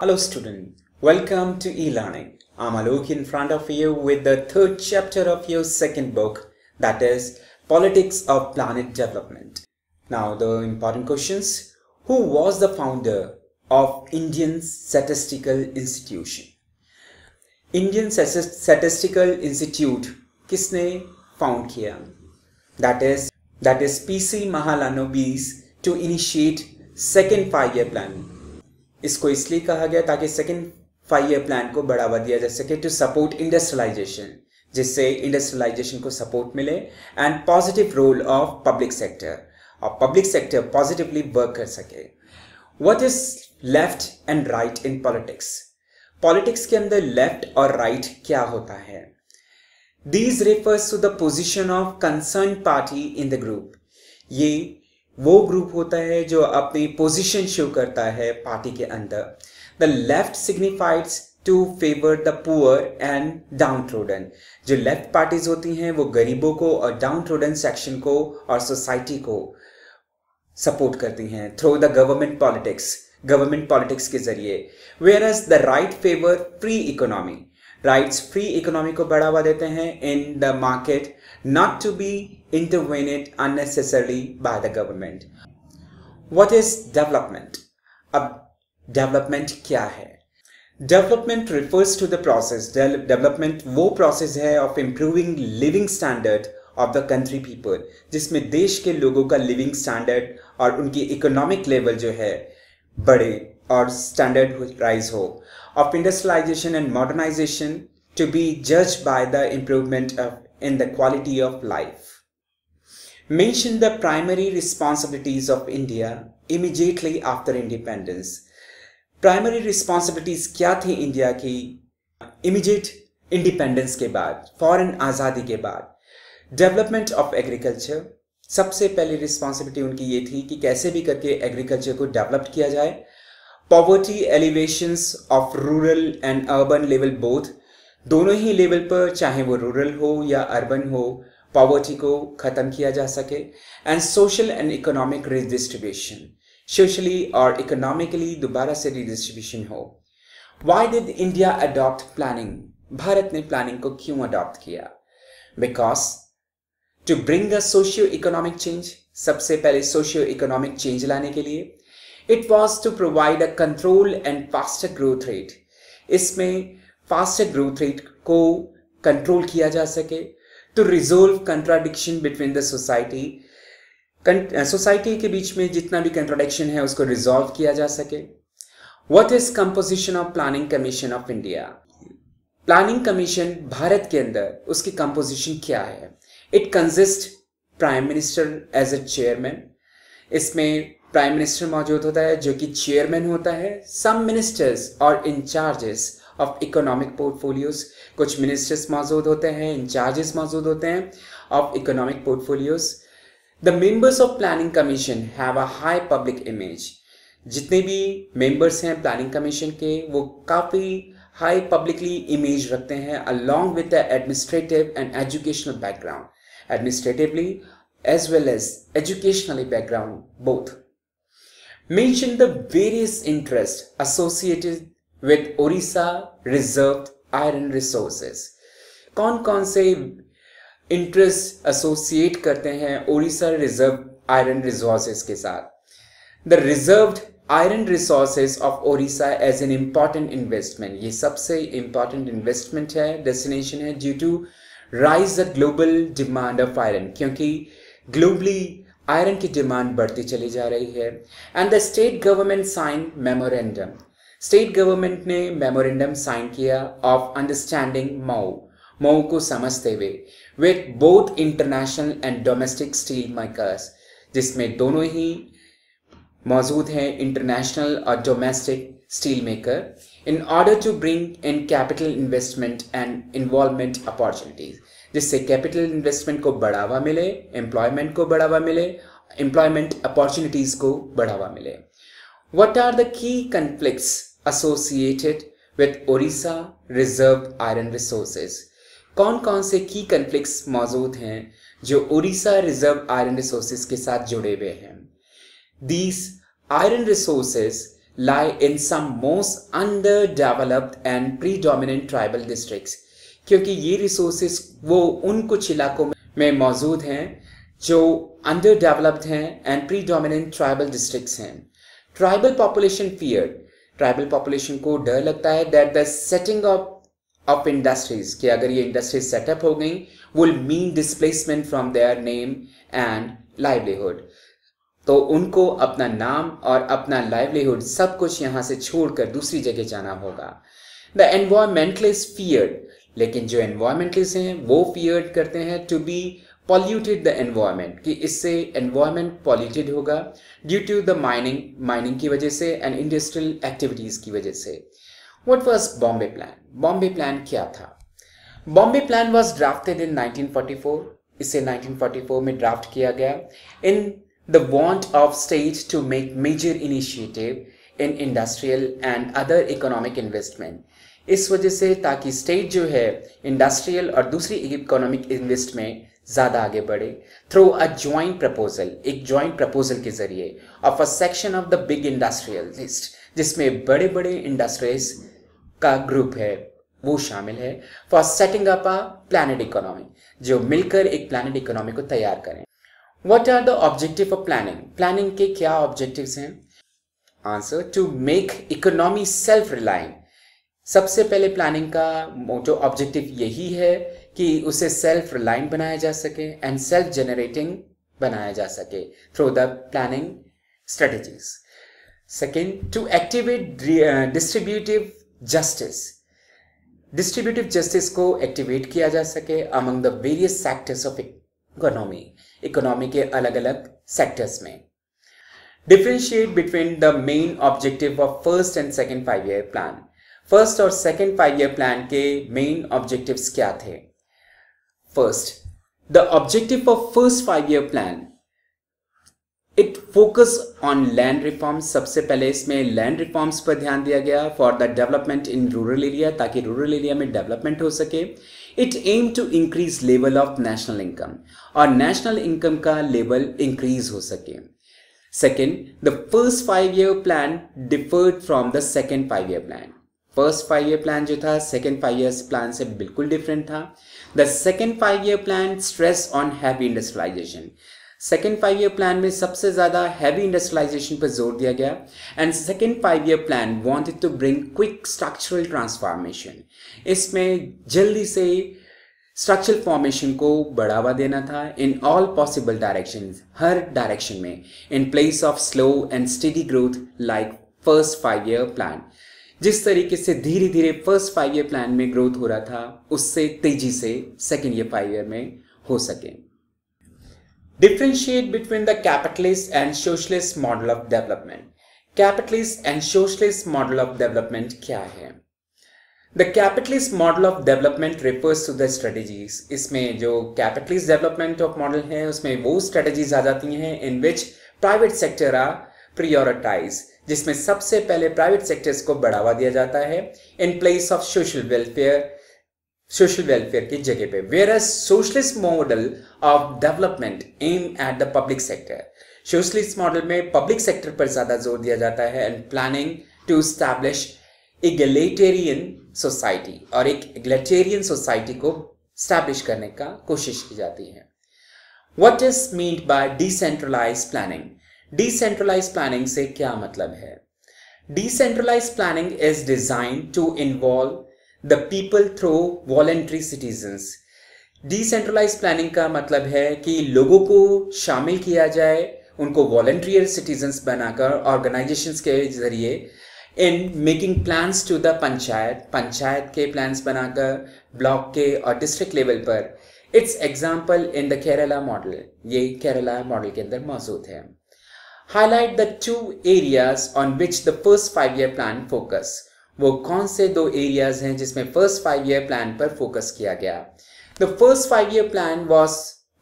Hello student, welcome to e-learning. I'm Alok in front of you with the third chapter of your second book, that is Politics of Planned Development. Now the important questions. Who was the founder of Indian Statistical Institution? Indian Statistical Institute किसने found किया? That is PC Mahalanobis to initiate second 5-year plan. इसको इसलिए कहा गया ताकि second 5-year plan को बढ़ावा दिया जा सके टू सपोर्ट इंडस्ट्रियलाइजेशन, जिससे इंडस्ट्रियलाइजेशन को सपोर्ट मिले and positive role of public sector और पब्लिक सेक्टर पॉजिटिवली वर्क कर सके. What is left and right in politics? Politics के अंदर लेफ्ट और राइट क्या होता है? These refers to the position of concern party in the group. ये वो ग्रुप होता है जो अपनी पोजीशन शो करता है पार्टी के अंदर. The left signifies to favour the poor and downtrodden. जो लेफ्ट पार्टीज होती हैं वो गरीबों को और डाउन ट्रोडन सेक्शन को और सोसाइटी को सपोर्ट करती हैं थ्रू द गवर्नमेंट पॉलिटिक्स के जरिए. Whereas the right favour free economy. Rights free economy को बढ़ावा देते हैं in the market, not to be intervened unnecessarily by the government. What is development? अब development क्या है? Development refers to the process. Development वो process है of improving living standard of the country people, जिसमें देश के लोगों का living standard और उनकी economic level जो है बढ़े और standard rise हो. Of industrialization and modernization to be judged by the improvement of in the quality of life. Mention the primary responsibilities of India immediately after independence. Primary responsibilities क्या थी India की immediate independence के बाद, foreign आज़ादी के बाद? Development of agriculture. सबसे पहली रिस्पॉन्सिबिलिटी उनकी ये थी कि कैसे भी करके एग्रीकल्चर को डेवलप किया जाए. Poverty elevations of rural and urban level both. दोनों ही लेवल पर, चाहे वो रूरल हो या अर्बन हो, पॉवर्टी को खत्म किया जा सके. And social and economic redistribution. Socially और इकोनॉमिकली दोबारा से रिडिस्ट्रीब्यूशन हो. Why did India adopt planning? Bharat ने प्लानिंग को क्यों अडॉप्ट किया? Because to bring a socio economic change. सबसे पहले सोशियो इकोनॉमिक चेंज लाने के लिए. It was to provide a control and faster growth rate. इसमें फास्टर ग्रोथ रेट को कंट्रोल किया जा सके. To resolve contradiction between the society. Society के बीच में जितना भी कंट्राडिक्शन है उसको रिजॉल्व किया जा सके. What is composition of planning commission of India? Planning commission Bharat के अंदर उसकी कंपोजिशन क्या है? It consist prime minister as a chairman. इसमें प्राइम मिनिस्टर मौजूद होता है जो कि चेयरमैन होता है. सम मिनिस्टर्स और इंचार्जेस of economic portfolios. कुछ ministers मौजूद होते हैं, incharges मौजूद होते हैं of economic portfolios. The members of planning commission have a high public image. जितने भी members हैं planning commission के वो काफ़ी high publicly image रखते हैं along with the administrative and educational background. Administratively as well as educationally background both. Mention the various interests associated with Orissa reserved iron resources. कौन कौन से इंटरेस्ट एसोसिएट करते हैं ओडिशा रिजर्व आयरन रिसोर्सेज के साथ? The reserved iron resources of Odisha as an important investment. ये सबसे important investment है, डेस्टिनेशन है due to rise the global demand of iron, क्योंकि ग्लोबली आयरन की डिमांड बढ़ती चली जा रही है. And the state government sign memorandum. State government ने मेमोरेंडम साइन किया ऑफ अंडरस्टैंडिंग मऊ को समझते हुए with both international and domestic steel makers, जिसमें दोनों ही मौजूद हैं इंटरनेशनल और domestic steel maker, in order to bring in capital investment and involvement opportunities, जिससे कैपिटल इन्वेस्टमेंट को बढ़ावा मिले, एम्प्लॉयमेंट को बढ़ावा मिले, एम्प्लॉयमेंट अपॉर्चुनिटीज को बढ़ावा मिले. What are the key conflicts associated with Orissa reserved iron resources? कौन कौन से की conflicts मौजूद हैं जो ओडिशा रिजर्व आयरन रिसोर्सेज के साथ जुड़े हुए हैं? These iron resources lie in some most underdeveloped and predominant tribal districts, क्योंकि ये रिसोर्सेस वो उन कुछ इलाकों में मौजूद हैं जो अंडर डेवलप्ड हैं एंड प्रीडोमिनेंट ट्राइबल डिस्ट्रिक्ट्स हैं. Tribal population feared, tribal population को डर लगता है that the setting of industries, कि अगर ये इंडस्ट्रीज सेटअप हो गई will mean displacement from their name and livelihood. तो उनको अपना नाम और अपना लाइवलीहुड सब कुछ यहाँ से छोड़कर दूसरी जगह जाना होगा. द एनवायरमेंटलिस्ट फियर्ड, लेकिन जो एनवायरमेंटलिस्ट हैं वो फियर्ड करते हैं to be polluted the environment, कि इससे एनवायरमेंट पॉल्यूटेड होगा ड्यू टू द माइनिंग की वजह से एंड इंडस्ट्रियल एक्टिविटीज की वजह से. What was Bombay plan? Bombay plan क्या था? Bombay plan was drafted in 1944. इसे 1944 में ड्राफ्ट किया गया in the want of state to make major initiative in industrial and other economic investment. इस वजह से ताकि स्टेट जो है इंडस्ट्रियल और दूसरी इकोनॉमिक इन्वेस्ट में ज़्यादा आगे बढ़े थ्रू अ जॉइंट प्रपोजल, एक जॉइंट प्रपोजल के जरिए of a section of the big industrialist, जिसमें बड़े बड़े इंडस्ट्रीज का ग्रुप है वो शामिल है, for setting up a planned economy, जो मिलकर एक प्लैनेड इकोनॉमी को तैयार करें. What are the objective of planning? Planning के क्या ऑब्जेक्टिव्स हैं? Answer, to make economy self reliant. सबसे पहले प्लानिंग का मोटो ऑब्जेक्टिव यही है कि उसे सेल्फ रिलायंट बनाया जा सके एंड सेल्फ जनरेटिंग बनाया जा सके through the planning strategies. Second, to activate distributive justice. Distributive justice को एक्टिवेट किया जा सके among the various sectors of economy के अलग अलग सेक्टर्स में. Differentiate between the main objective of first and second 5 year plan. First और second 5 year plan के मेन ऑब्जेक्टिव्स क्या थे? First, the objective of first 5 year plan, it focus on land reforms. सबसे पहले इसमें लैंड रिफॉर्म्स पर ध्यान दिया गया for the development in rural area, ताकि रूरल एरिया में डेवलपमेंट हो सके. It aim to increase level of national income, और नेशनल इनकम का लेवल इंक्रीज हो सके. Second, the first 5 year plan differed from the second 5 year plan. First 5 year plan जो था सेकेंड 5 ईयर प्लान से बिल्कुल डिफरेंट था. The second 5 year plan stress on heavy industrialisation. Second 5 year plan में सबसे ज्यादा हैवी इंडस्ट्रियलाइजेशन पर जोर दिया गया. And second 5 year plan wanted to bring quick structural transformation. इसमें जल्दी से स्ट्रक्चरल फॉर्मेशन को बढ़ावा देना था इन ऑल पॉसिबल डायरेक्शंस, हर डायरेक्शन में, in place of slow and steady growth like first 5 year plan. जिस तरीके से धीरे धीरे फर्स्ट 5 ईयर प्लान में ग्रोथ हो रहा था उससे तेजी से सेकेंड ईयर 5 ईयर में हो सके. Differentiate between the capitalist and socialist model of development. Capitalist and socialist model of development क्या है? The capitalist model of development refers to the strategies. इसमें जो कैपिटलिस्ट डेवलपमेंट ऑफ मॉडल है उसमें वो स्ट्रेटेजीज आ जाती हैं इन विच प्राइवेट सेक्टर आर प्रायोरिटाइज, जिसमें सबसे पहले प्राइवेट सेक्टर्स को बढ़ावा दिया जाता है in place of social welfare की जगह पे. Where socialist model of development aim at the public sector. Socialist model में पब्लिक सेक्टर पर ज्यादा जोर दिया जाता है and planning to establish egalitarian society, और एक इगैलिटेरियन सोसाइटी को एस्टैब्लिश करने का कोशिश की जाती है. What is meant by decentralised planning? Decentralised planning से क्या मतलब है? Decentralised planning is designed to involve the people through voluntary citizens. Decentralised planning का मतलब है कि लोगों को शामिल किया जाए, उनको वॉलंटियर सिटीजन्स बनाकर ऑर्गेनाइजेशंस के जरिए in making plans to the panchayat के प्लान्स बनाकर ब्लॉक के और डिस्ट्रिक्ट लेवल पर. Its example in the Kerala model, ये केरला मॉडल के अंदर मौजूद है. Highlight the 2 areas on which the first 5 year plan focus. वो कौन से 2 areas हैं जिसमें first 5 year plan पर focus किया गया? The first 5 year plan was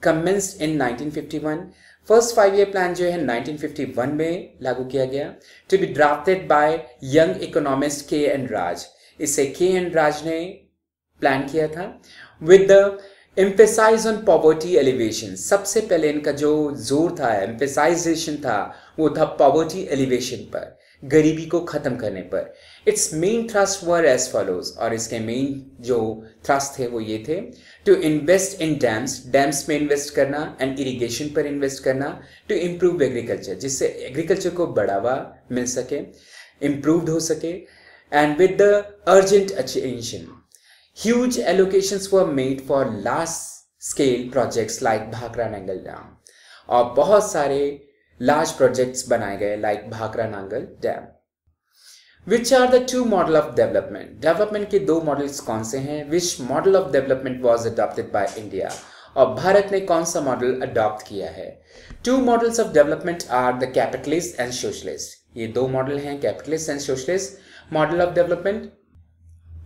commenced in 1951. First 5 year plan जो है 1951 में लागू किया गया. To be drafted by young economist K.N. Raj. इसे K.N. Raj ने प्लान किया था. With the emphasise on poverty alleviation. सबसे पहले इनका जो जोर था, एम्फेसाइजेशन था, वो था पॉवर्टी एलिवेशन पर, गरीबी को खत्म करने पर। Its main thrust were as follows, और इसके मेन जो थ्रस्ट थे वो ये थे, टू इन्वेस्ट इन डैम्स में इन्वेस्ट करना, एंड इरिगेशन पर इन्वेस्ट करना, टू इम्प्रूव एग्रीकल्चर, जिससे एग्रीकल्चर को बढ़ावा मिल सके, इम्प्रूव्ड हो सके, and with the urgent attention huge allocations were made for large scale projects like Bhakra Nangal dam, और बहुत सारे लार्ज प्रोजेक्ट्स बनाए गए like Bhakra Nangal dam. Which are the two model of development, development के दो मॉडल्स कौन से हैं? Which model of development was adopted by India, और भारत ने कौन सा मॉडल अडॉप्ट किया है? Two models of development are the capitalist and socialist, ये दो मॉडल हैं, capitalist and socialist model of development.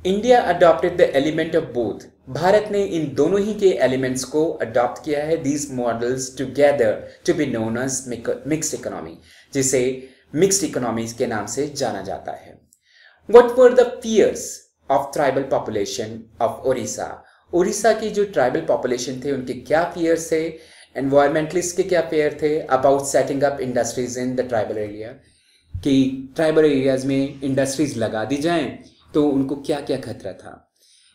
India adopted the element of both, Bharat ने इन दोनों ही के एलिमेंट्स को अडॉप्ट किया है। These models together to be known as mixed economy, जिसे मिक्स्ड इकोनॉमी के नाम से जाना जाता है। What were the fears of tribal population of Odisha, Orissa की जो ट्राइबल पॉपुलेशन थे उनके क्या फियर्स थे? एनवायरमेंटलिस्ट के क्या फियर थे about setting up industries in the tribal area, कि ट्राइबल एरियाज में इंडस्ट्रीज लगा दी जाएं तो उनको क्या क्या खतरा था?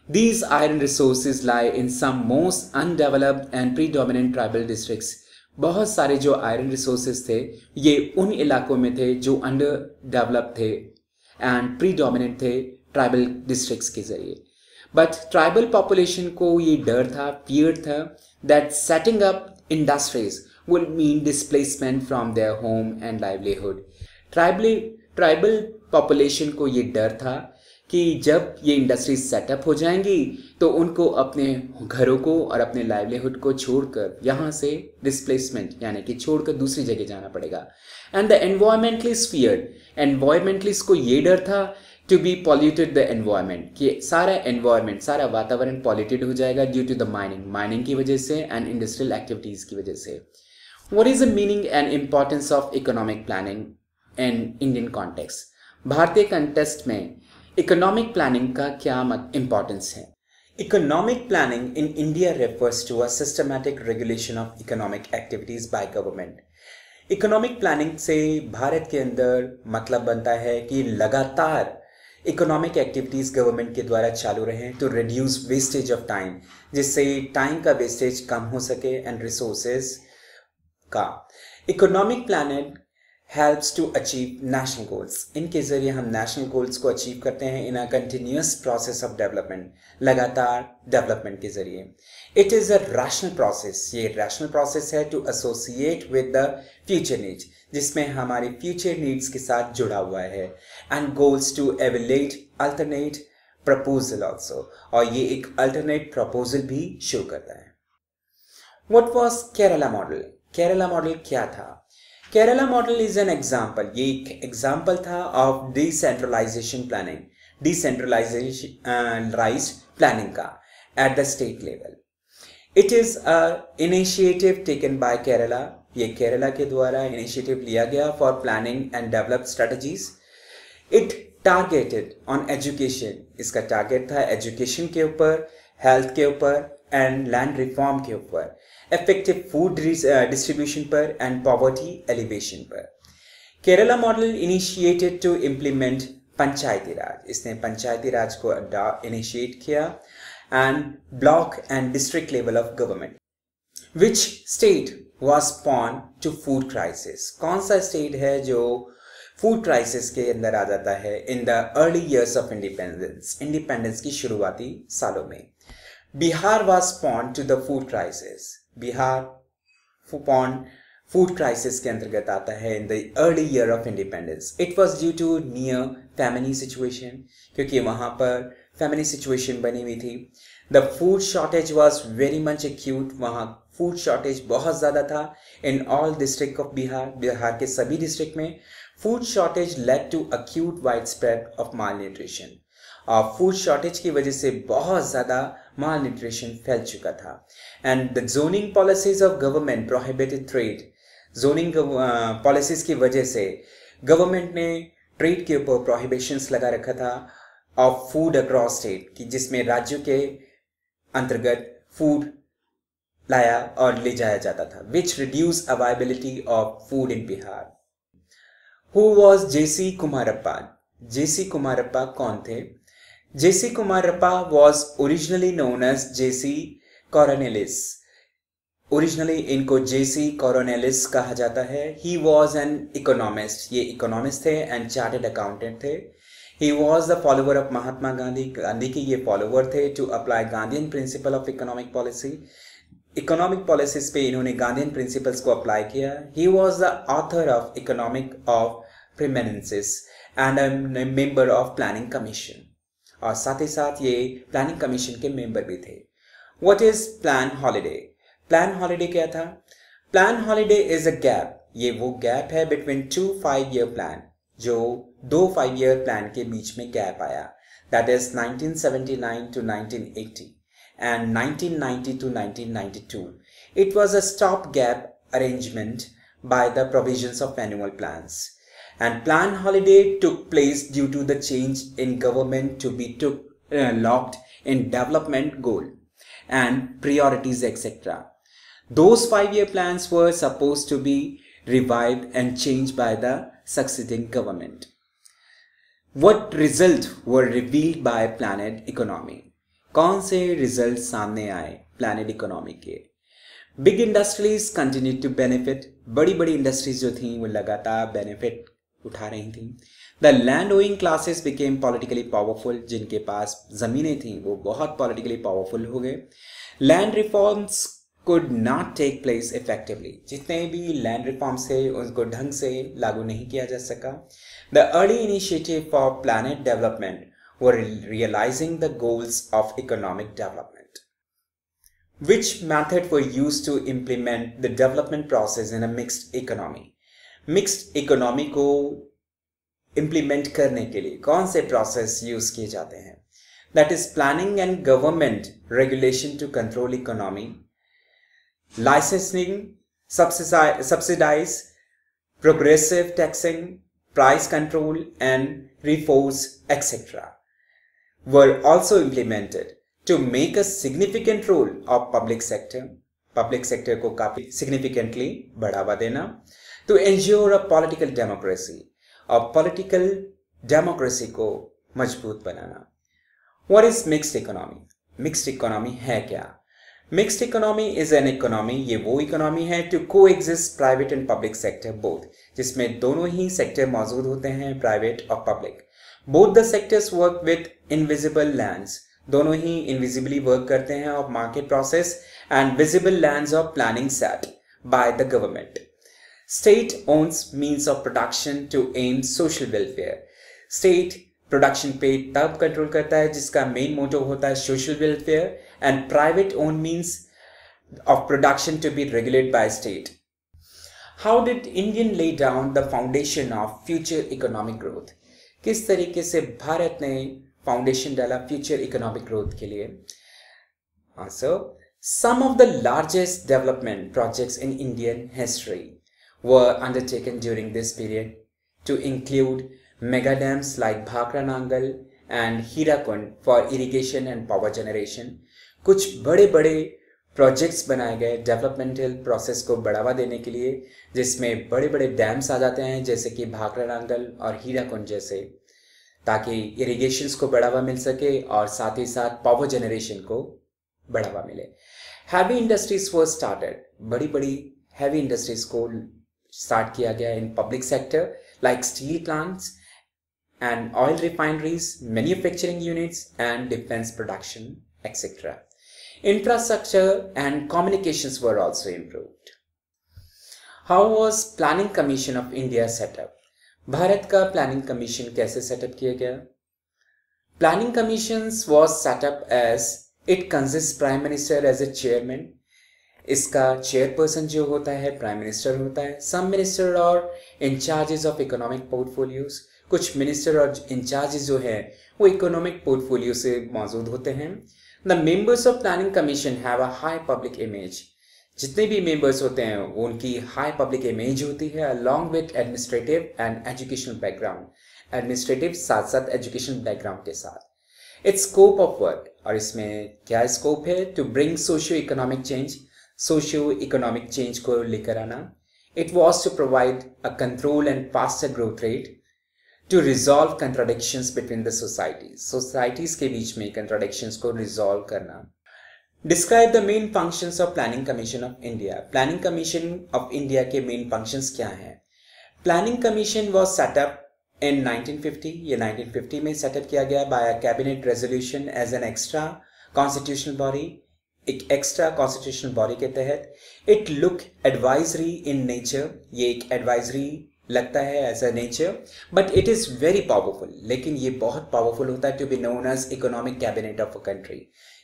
These iron resources lie in some most undeveloped and predominant tribal districts. बहुत सारे जो आयरन रिसोर्सेज थे ये उन इलाकों में थे जो अंडर डेवलप थे एंड प्रीडोमिनेंट थे ट्राइबल डिस्ट्रिक्ट्स के जरिए। बट ट्राइबल पॉपुलेशन को ये डर था, फियर था, that setting up industries will mean displacement from their home and livelihood. Tribal population को ये डर था कि जब ये इंडस्ट्रीज सेटअप हो जाएंगी तो उनको अपने घरों को और अपने लाइवलीहुड को छोड़कर यहाँ से डिस्प्लेसमेंट यानी कि छोड़कर दूसरी जगह जाना पड़ेगा। And the environmentalist fear, environmentalist को ये डर था to be polluted the environment, कि सारा एनवायरमेंट, सारा वातावरण पॉल्यूटेड हो जाएगा ड्यू टू द माइनिंग की वजह से एंड इंडस्ट्रियल एक्टिविटीज़ की वजह से। What is the meaning and importance of economic planning in Indian context, भारतीय कंटेक्स्ट में इकोनॉमिक प्लानिंग का क्या इंपॉर्टेंस है? Economic planning in India refers to a systematic regulation of economic activities by government. Economic planning से भारत के अंदर मतलब बनता है कि लगातार इकोनॉमिक एक्टिविटीज गवर्नमेंट के द्वारा चालू रहें to reduce wastage of time, जिससे टाइम का वेस्टेज कम हो सके एंड रिसोर्सेज का। Economic planning helps to achieve national goals, इनके जरिए हम नेशनल गोल्स को अचीव करते हैं in a continuous process of development, लगातार डेवलपमेंट के जरिए। It is a rational process, ये रैशनल प्रोसेस है to associate with the future needs, जिसमें हमारी फ्यूचर नीड्स के साथ जुड़ा हुआ है, and goals to evaluate alternate proposal also, और ये एक अल्टरनेट प्रपोजल भी शो करता है। What was Kerala model, Kerala model क्या था? Kerala model is an example, ये एक एग्जाम्पल था of decentralisation planning, decentralised planning का at the state level. It is a initiative taken by Kerala, ये केरला के द्वारा इनिशिएटिव लिया गया for planning and develop strategies. It targeted on education, इसका टारगेट था एजुकेशन के ऊपर, हेल्थ के ऊपर एंड लैंड रिफॉर्म के ऊपर, इफेक्टिव फूड डिस्ट्रीब्यूशन पर एंड पॉवर्टी एलिवेशन पर। Kerala model initiated to implement panchayati raj, इसने पंचायती राज को इनिशिएट किया and block and district level of government. Which state was spawn to food crisis, कौन सा स्टेट है जो फूड क्राइसिस के अंदर आ जाता है in the early years of independence, independence की शुरुआती सालों में? Bihar was spawn to the food crisis, Bihar food crisis के अंतर्गत आता है in the early year of independence. It was due to near family situation, क्योंकि वहाँ पर फैमिली सिचुएशन बनी हुई थी। The food shortage was very much acute, वहाँ फूड शॉर्टेज बहुत ज़्यादा था in all district of Bihar, Bihar के सभी डिस्ट्रिक्ट में food shortage led to acute widespread of malnutrition, और फूड शॉर्टेज की वजह से बहुत ज़्यादा माल न्यूट्रिशन फैल चुका था। And the zoning policies of government prohibited trade, zoning policies की वजह से गवर्नमेंट ने ट्रेड के ऊपर प्रोहिबिशंस लगा रखा था ऑफ फूड अक्रॉस स्टेट, कि जिसमें राज्यों के अंतर्गत फूड लाया और ले जाया जाता था, which reduce availability of food in Bihar. Who was J.C. Kumarappa? J.C. Kumarappa कौन थे? J.C. Kumarappa was originally known as J.C. Coronelis. Originally इनको J.C. Coronelis कहा जाता है. He was an economist. ये economist थे and chartered accountant थे. He was the follower of Mahatma Gandhi. Gandhi के ये follower थे to apply Gandhian principle of economic policy. Economic policies पे इन्होंने गांधीयन प्रिंसिपल्स को अप्लाई किया. He was the author of economic of permanences and a member of planning commission, और साथ ही साथ ये प्लानिंग कमीशन के मेंबर भी थे. What is plan holiday? Plan holiday क्या था? Plan holiday is a gap. ये वो गैप है बिटवीन 2 5-year प्लान, जो 2 5-year प्लान के बीच में गैप आया. That is 1979 to 1980. And 1990 to 1992. It was a stopgap arrangement by the provisions of annual plans. And plan holiday took place due to the change in government to be locked in development goal and priorities, etc. Those 5-year plans were supposed to be revived and changed by the succeeding government. What results were revealed by planned economy? कौन से result सामने आए planned economy के? Big industries continue to benefit. बड़ी बड़ी industries जो थी वो लगातार बेनिफिट उठा रही थी. The land owing classes became politically powerful. जिनके पास जमीनें थी वो बहुत पॉलिटिकली पावरफुल हो गए. Land reforms could not take place effectively. जितने भी लैंड रिफॉर्म्स थे उनको ढंग से लागू नहीं किया जा सका. The early initiative for planned development were realizing the goals of economic development. Which method were used to implement the development process in a mixed economy? Mixed economy को implement करने के लिए कौन से process use किए जाते हैं? That is planning and government regulation to control economy, licensing, subsidize, progressive taxing, price control and reforms, etc. were also implemented to make a significant role of public sector. Public sector को काफी significantly बढ़ावा देना. To ensure a political democracy. और political democracy को मजबूत बनाना. What is mixed economy? Mixed economy है क्या? Mixed economy is an economy. ये वो economy है to coexist private and public sector both. जिसमें दोनों ही sector मौजूद होते हैं, private और public. Both the sectors work with invisible lands. दोनों ही invisibly work करते हैं of market process and visible lands of planning set by the government. State owns means of production to aim social welfare. State production पे तब control करता है जिसका main motto होता है social welfare, and private owned means of production to be regulated by state. How did India lay down the foundation of future economic growth? किस तरीके से भारत ने फाउंडेशन डाला फ्यूचर इकोनॉमिक ग्रोथ के लिए? Answer: some of the largest development projects in Indian history were undertaken during this period, to include mega dams like Bhakra Nangal and Hirakund for irrigation and power generation. कुछ बड़े बड़े projects बनाए गए developmental process को बढ़ावा देने के लिए, जिसमें बड़े बड़े डैम्स आ जाते हैं जैसे कि भाखड़ा नांगल और हीराकुंड जैसे, ताकि इरिगेशंस को बढ़ावा मिल सके और साथ ही साथ पावर जनरेशन को बढ़ावा मिले. Heavy industries were started. बड़ी बड़ी हैवी इंडस्ट्रीज को स्टार्ट किया गया in public sector like steel plants and oil refineries, manufacturing units and defense production, etc. Infrastructure and communications were also improved. How was Planning Commission of India set up? Bharat का Planning Commission कैसे set up किया गया? Planning Commissions was set up as it consists Prime Minister as a chairman. इसका chairperson जो होता है Prime Minister होता है. Some minister और in charges of economic portfolios. कुछ मिनिस्टर और इंचार्जेस जो हैं वो इकोनॉमिक पोर्टफोलियो से मौजूद होते हैं. The members of planning commission have a high public image. जितने भी मेंबर्स होते हैं वो उनकी हाई पब्लिक इमेज होती है along with administrative and educational background. Administrative साथ साथ एजुकेशनल बैकग्राउंड के साथ. इट्स स्कोप ऑफ वर्क, और इसमें क्या स्कोप है? To bring socio economic change. Socio economic change को लेकर आना. It was to provide a control and faster growth rate to resolve contradictions between the societies. Societies के बीच में contradictions को resolve करना. Describe the main functions of Planning Commission of India. Planning Commission of India के main functions क्या हैं? Planning Commission was set up in 1950. ये 1950 में set up किया गया by a cabinet resolution as an extra constitutional body. एक extra constitutional body के तहत. It look advisory in nature. ये एक एडवाइजरी लगता है as a nature, but it is very powerful. लेकिन ये बहुत पावरफुल होता है to be known as economic cabinet of a country.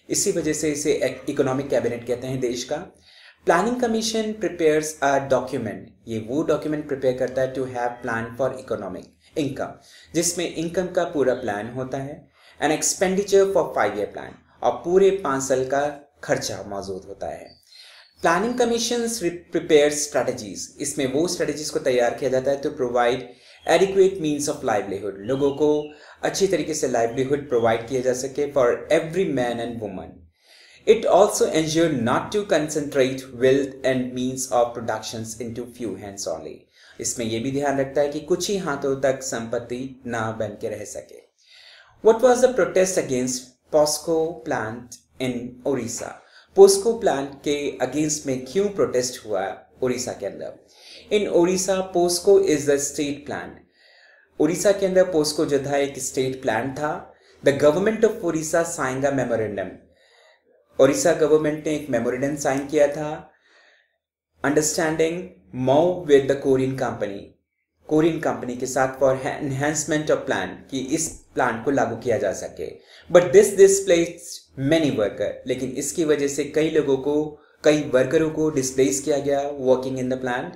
इसी वजह से इसे इकोनॉमिक कैबिनेट कहते हैं देश का. Planning commission prepares a document. ये वो डॉक्यूमेंट प्रिपेयर करता है to have plan for economic income, जिसमें इनकम का पूरा प्लान होता है. An expenditure for 5 year plan, और पूरे 5 साल का खर्चा मौजूद होता है. Planning commission prepare strategies. इसमें वो स्ट्रेटजीज को तैयार किया जाता है to provide adequate means of livelihood. लोगों को अच्छी तरीके से लाइवलीहुड प्रोवाइड किया जा सके for every man and woman. It also ensure not to concentrate wealth and means of productions into few hands only. इसमें यह भी ध्यान रखता है कि कुछ ही हाथों तक संपत्ति ना बन के रह सके. What was the protest against POSCO plant in Odisha? POSCO plant के अगेंस्ट में क्यों प्रोटेस्ट हुआ ओडिशा के अंदर? In Odisha POSCO is the state plan. Odisha के अंदर पोस्को जो था एक स्टेट प्लान था. The government of Odisha sign the memorandum. Odisha government ने एक मेमोरेंडम साइन किया था understanding MoU with the Korean company के साथ फॉर एनहेंसमेंट ऑफ प्लान, कि इस प्लान को लागू किया जा सके. But this displaced many worker. लेकिन इसकी वजह से कई वर्करों को डिस्प्लेस किया गया working in the plant.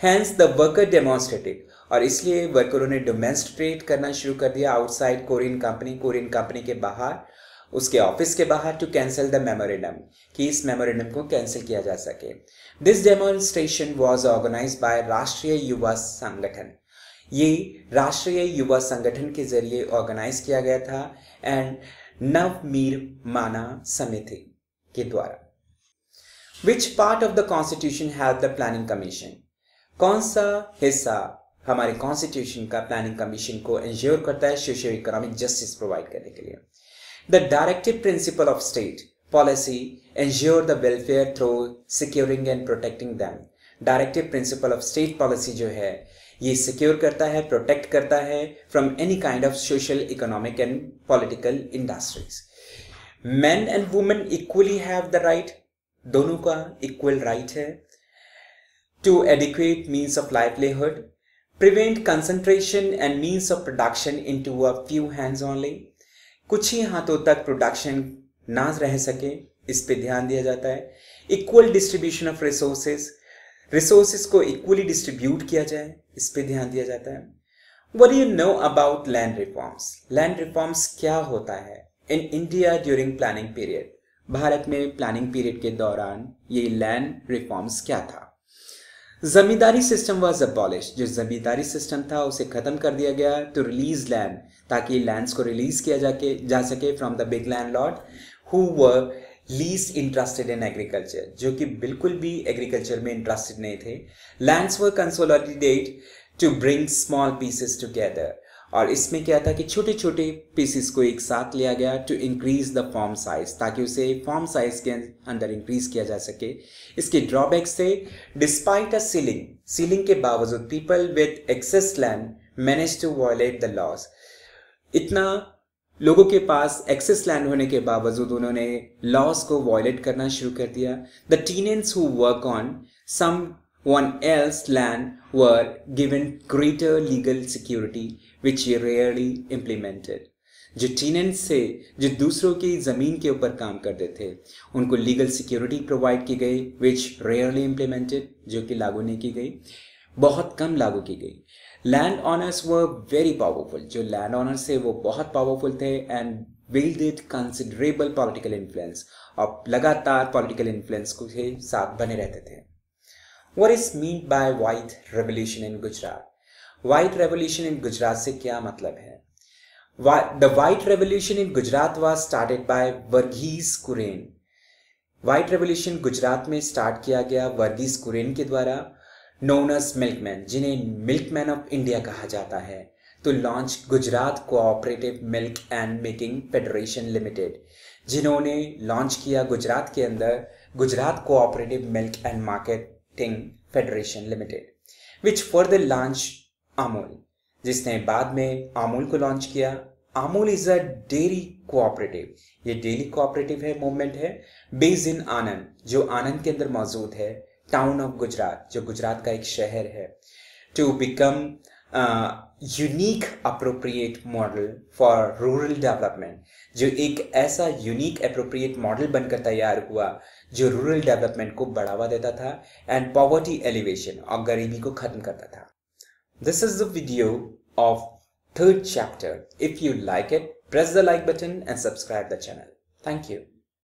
Hence the worker demonstrated, और इसलिए वर्करों ने डेमोन्स्ट्रेट करना शुरू कर दिया आउटसाइड कोरियन कंपनी के बाहर, उसके ऑफिस के बाहर, टू कैंसिल द मेमोरेंडम, कि इस मेमोरेंडम को कैंसिल किया जा सके. This demonstration was organised by राष्ट्रीय युवा संगठन. ये राष्ट्रीय युवा संगठन के जरिए ऑर्गेनाइज किया गया था एंड नवनिर्माण समिति के द्वारा. Which part of the constitution have the planning commission? कौन सा हिस्सा हमारे कॉन्स्टिट्यूशन का प्लानिंग कमीशन को इंश्योर करता है सोशियो इकोनॉमिक जस्टिस प्रोवाइड करने के लिए? The directive principle of state policy ensure the welfare through securing and protecting them. Directive principle of state policy जो है ये सिक्योर करता है, प्रोटेक्ट करता है from any kind of social, economic and political industries. Man and women equally have the right. दोनों का equal right है to adequate means of livelihood. Prevent concentration and means of production into a few hands only. कुछ ही हाथों तक production ना रह सके, इस पे ध्यान दिया जाता है. इक्वल डिस्ट्रीब्यूशन ऑफ रिसोर्सेस को इक्वली डिस्ट्रीब्यूट किया जाए, इस पे ध्यान दिया जाता है. What do you know about land reforms? Land reforms क्या होता है in India during planning period? Bharat में प्लानिंग पीरियड के दौरान ये लैंड रिफॉर्म्स क्या था? Zamindari system was abolished. जो जमींदारी सिस्टम था उसे खत्म कर दिया गया टू रिलीज लैंड, ताकि लैंड्स को रिलीज किया जा सके from the big landlord who were least interested in agriculture, जो कि बिल्कुल भी एग्रीकल्चर में इंटरेस्टेड नहीं थे. Lands were consolidated to bring small pieces together, और इसमें क्या था कि छोटे छोटे पीसेस को एक साथ लिया गया to increase the farm size, ताकि उसे फॉर्म साइज के अंदर इंक्रीज किया जा सके. इसके ड्रॉबैक्स थे डिस्पाइट अ सीलिंग के बावजूद people with excess land manage to violate the laws. इतना लोगों के पास एक्सेस लैंड होने के बावजूद उन्होंने लॉज को वायलेट करना शुरू कर दिया. The tenants who work on someone else's land were given greater legal security which rarely implemented. जो टेनेंट्स से जो दूसरों की ज़मीन के ऊपर काम करते थे उनको लीगल सिक्योरिटी प्रोवाइड की गई which rarely implemented, जो कि लागू नहीं की गई, बहुत कम लागू की गई. Land owners were very powerful. जो लैंड ऑनर्स थे वो बहुत पावरफुल थे and wielded considerable political influence, और लगातार पॉलिटिकल इन्फ्लुएंस के साथ बने रहते थे. What is meant by White Revolution in Gujarat? White Revolution in Gujarat से क्या मतलब है? The White Revolution in Gujarat was started by Verghese Cyrene. White Revolution Gujarat में स्टार्ट किया गया वर्गीज कुरेन के द्वारा. नोन एज मिल्कमैन, जिन्हें मिल्कमैन ऑफ इंडिया कहा जाता है, तो launch Gujarat cooperative milk and making federation limited, जिन्होंने लॉन्च किया गुजरात के अंदर Gujarat cooperative milk and marketing federation limited, which further launch Amul, जिसने बाद में अमूल को लॉन्च किया। Amul is a dairy cooperative, ये डेयरी कोऑपरेटिव है, मूवमेंट है, बेस्ड इन आनंद, जो आनंद के अंदर मौजूद है, टाउन ऑफ गुजरात, जो गुजरात का एक शहर है, to become unique appropriate model for rural development, जो एक ऐसा यूनिक अप्रोप्रिएट मॉडल बनकर तैयार हुआ जो रूरल डेवलपमेंट को बढ़ावा देता था एंड पॉवर्टी एलिवेशन, और गरीबी को खत्म करता था। This is the video of third chapter. If you like it, press the like button and subscribe the channel. Thank you.